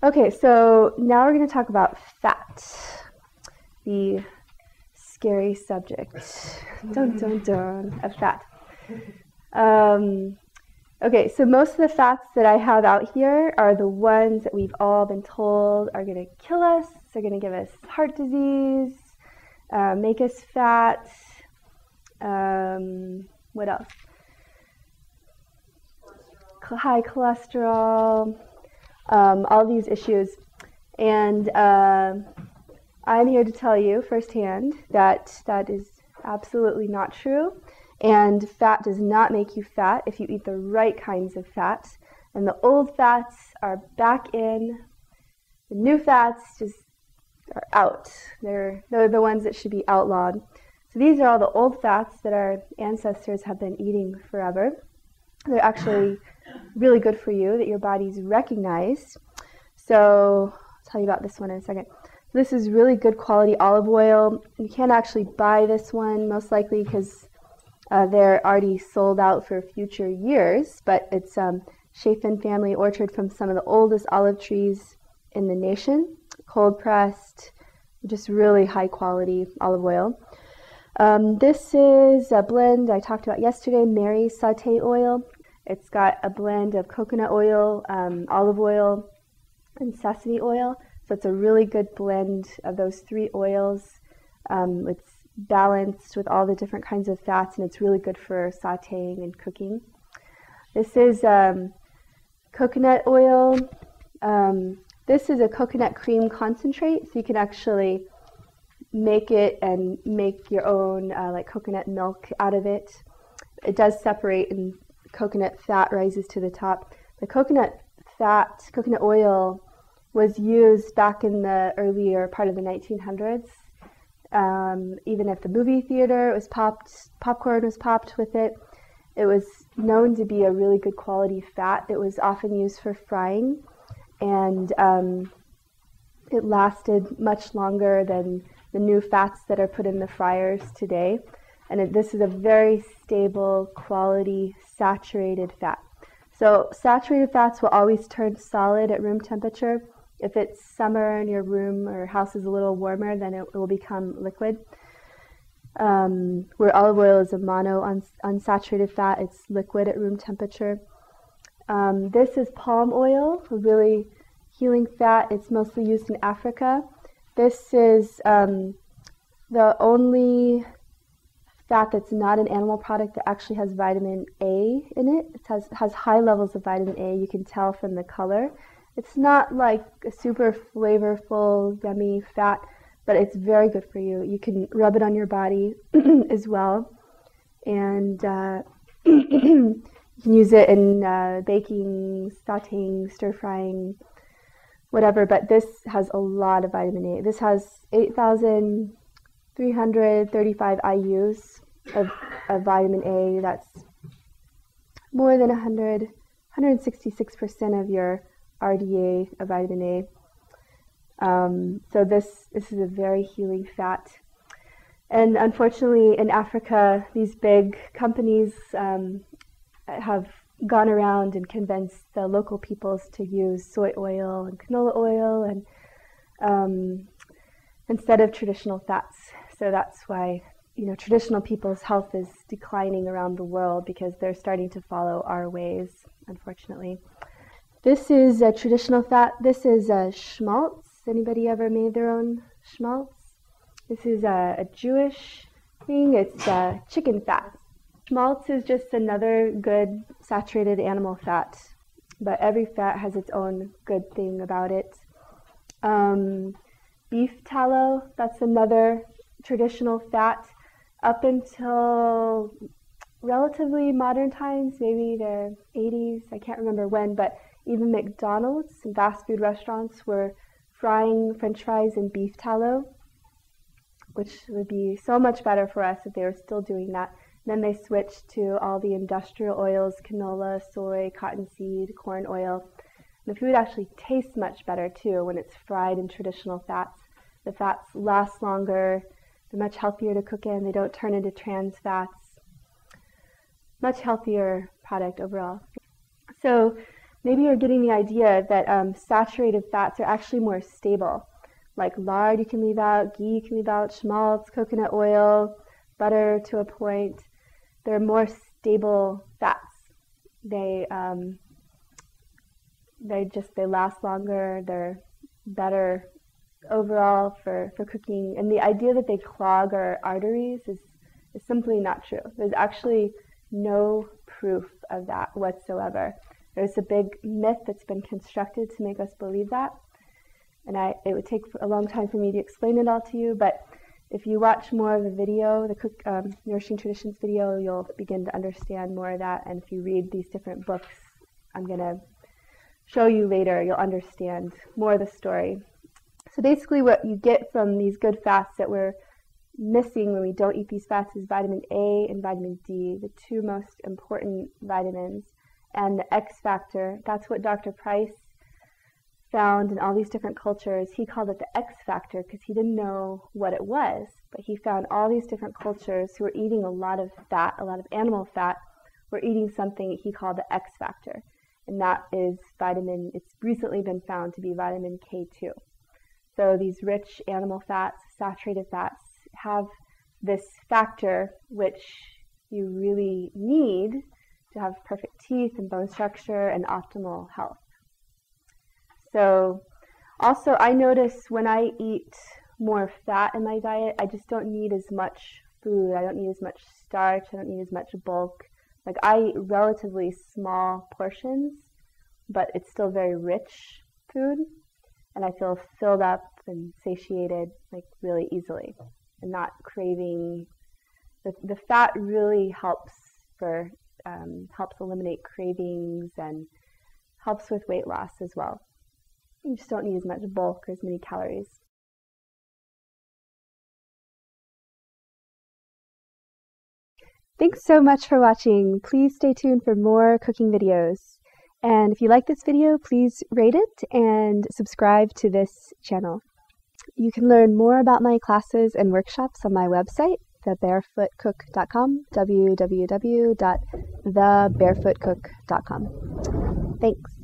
Okay, so now we're going to talk about fat, the scary subject, dun dun dun, of fat. Okay, so most of the fats that I have out here are the ones that we've all been told are going to kill us, they're going to give us heart disease, make us fat, what else? High cholesterol, all these issues. And I'm here to tell you firsthand that that is absolutely not true. And fat does not make you fat if you eat the right kinds of fat. And the old fats are back in. The new fats just are out. They're the ones that should be outlawed. So these are all the old fats that our ancestors have been eating forever. They're actually really good for you, that your body's recognized. So I'll tell you about this one in a second. This is really good quality olive oil. You can't actually buy this one, most likely because they're already sold out for future years, but it's Chafin family orchard from some of the oldest olive trees in the nation, cold pressed, just really high quality olive oil. This is a blend I talked about yesterday, Mary's Sauté oil. It's got a blend of coconut oil, olive oil, and sesame oil. So it's a really good blend of those three oils. It's balanced with all the different kinds of fats, and it's really good for sautéing and cooking. This is coconut oil. This is a coconut cream concentrate, so you can actually make it and make your own like coconut milk out of it. It does separate, and coconut fat rises to the top. The coconut oil was used back in the earlier part of the 1900s. Even at the movie theater, it was popcorn was popped with it. It was known to be a really good quality fat. It was often used for frying, and it lasted much longer than the new fats that are put in the fryers today. And this is a very stable, quality, saturated fat. So saturated fats will always turn solid at room temperature. If it's summer and your room or house is a little warmer, then it will become liquid. Where olive oil is a unsaturated fat, it's liquid at room temperature. This is palm oil, a really healing fat. It's mostly used in Africa. This is the only fat that's not an animal product that actually has vitamin A in it. It has high levels of vitamin A. You can tell from the color. It's not like a super flavorful, yummy fat, but it's very good for you. You can rub it on your body as well. And you can use it in baking, sautéing, stir-frying, whatever. But this has a lot of vitamin A. This has 8,335 IUs of vitamin A. That's more than 166% of your RDA of vitamin A. So this is a very healing fat. And unfortunately in Africa, these big companies have gone around and convinced the local peoples to use soy oil and canola oil and instead of traditional fats. So that's why traditional people's health is declining around the world, because they're starting to follow our ways, unfortunately. This is a traditional fat. This is a schmaltz. Anybody ever made their own schmaltz? This is a Jewish thing. It's chicken fat. Schmaltz is just another good saturated animal fat, but every fat has its own good thing about it. Beef tallow, that's another traditional fat. Up until relatively modern times, maybe the 80s, I can't remember when, but even McDonald's and fast food restaurants were frying French fries in beef tallow, which would be so much better for us if they were still doing that. And then they switched to all the industrial oils, canola, soy, cottonseed, corn oil. And the food actually tastes much better too when it's fried in traditional fats. The fats last longer, they're much healthier to cook in, they don't turn into trans fats. Much healthier product overall. So maybe you're getting the idea that saturated fats are actually more stable. Like lard you can leave out, ghee you can leave out, schmaltz, coconut oil, butter to a point. They're more stable fats. They last longer, they're better overall for cooking. And the idea that they clog our arteries is simply not true. There's actually no proof of that whatsoever. There's a big myth that's been constructed to make us believe that. And it would take a long time for me to explain it all to you, but if you watch more of the video, the Nourishing Traditions video, you'll begin to understand more of that. And if you read these different books I'm going to show you later, you'll understand more of the story. So basically what you get from these good fats that we're missing when we don't eat these fats is vitamin A and vitamin D, the two most important vitamins, and the X factor. That's what Dr. Price found in all these different cultures. He called it the X factor because he didn't know what it was, but he found all these different cultures who were eating a lot of fat, a lot of animal fat, were eating something he called the X factor, and that is vitamin, it's recently been found to be vitamin K2. So these rich animal fats, saturated fats, have this factor which you really need to have perfect teeth and bone structure and optimal health. So also I notice when I eat more fat in my diet, I just don't need as much food. I don't need as much starch. I don't need as much bulk. Like I eat relatively small portions, but it's still very rich food, and I feel filled up and satiated like really easily and not craving. The fat really helps eliminate cravings and helps with weight loss as well. You just don't need as much bulk or as many calories. Thanks so much for watching. Please stay tuned for more cooking videos. And if you like this video, please rate it and subscribe to this channel. You can learn more about my classes and workshops on my website, thebarefootcook.com, www.thebarefootcook.com. Thanks.